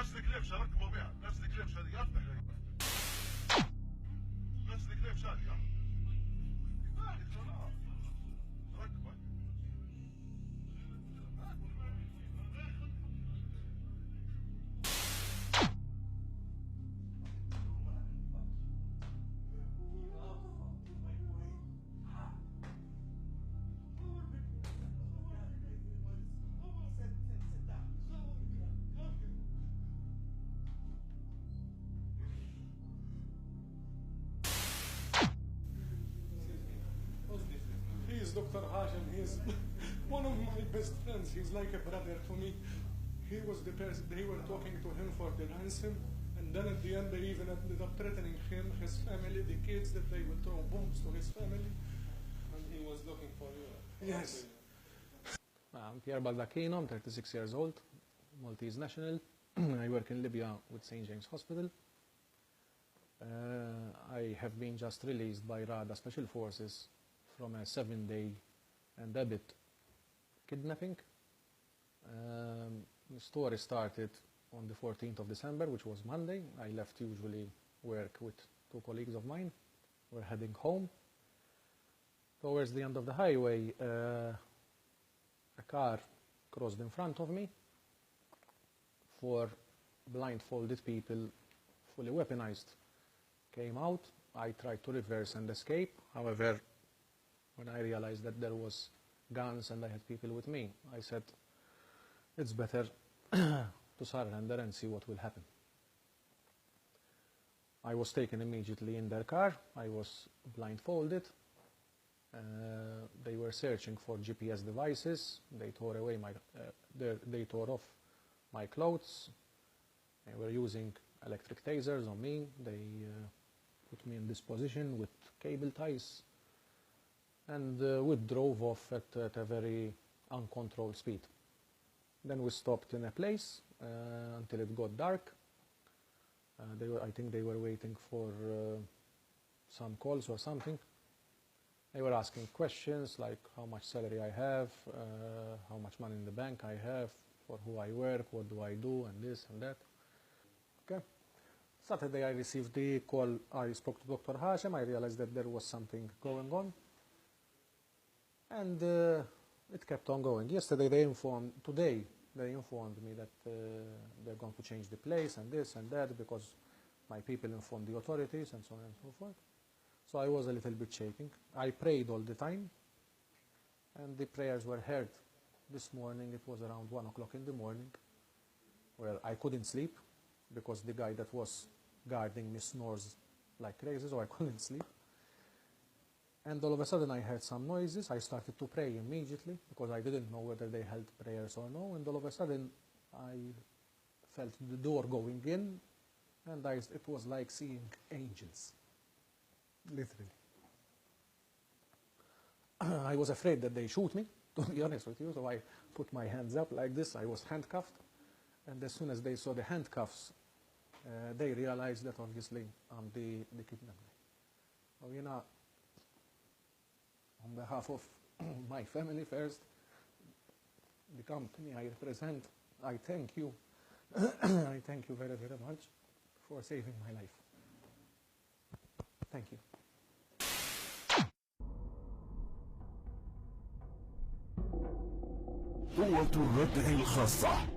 نفس الكلبشه ركبوا بها، نفس الكلبشه هذه افتح لي، نفس الكلبشه هذه خلاص ركبه. He's Dr. Hashim. He's one of my best friends. He's like a brother to me. He was the person, they were talking to him for the ransom, and then at the end they even ended up threatening him, his family, the kids, that they would throw bombs to his family. And he was looking for you? Yes. I'm Pierre Baldacchino, I'm 36 years old, Maltese national. I work in Libya with St. James Hospital. I have been just released by RADA Special Forces from a 7-day and a bit kidnapping. The story started on the 14th of December, which was Monday. I left usually work with 2 colleagues of mine. We're heading home. Towards the end of the highway, a car crossed in front of me. 4 blindfolded people, fully weaponized, came out. I tried to reverse and escape. However, when I realized that there was guns and I had people with me, I said, it's better to surrender and see what will happen. I was taken immediately in their car. I was blindfolded. They were searching for GPS devices. They tore away they tore off my clothes. They were using electric tasers on me. They put me in this position with cable ties. And we drove off at a very uncontrolled speed. Then we stopped in a place until it got dark. I think they were waiting for some calls or something. They were asking questions like how much salary I have, how much money in the bank I have, for who I work, what do I do, and this and that. Okay. Saturday I received the call. I spoke to Dr. Hashim. I realized that there was something going on. And it kept on going. Today they informed me that they're going to change the place and this and that because my people informed the authorities and so on and so forth. So I was a little bit shaking. I prayed all the time and the prayers were heard. This morning it was around 1 o'clock in the morning where I couldn't sleep because the guy that was guarding me snores like crazy, so I couldn't sleep. And all of a sudden I heard some noises. I started to pray immediately because I didn't know whether they held prayers or no. And all of a sudden I felt the door going in and it was like seeing angels, literally. I was afraid that they shoot me, to be honest with you, so I put my hands up like this. I was handcuffed. And as soon as they saw the handcuffs, they realized that obviously I'm the kidnapper. So, you know, on behalf of my family first, the company I represent, I thank you. I thank you very, very much for saving my life. Thank you. قوة الردع الخاصة.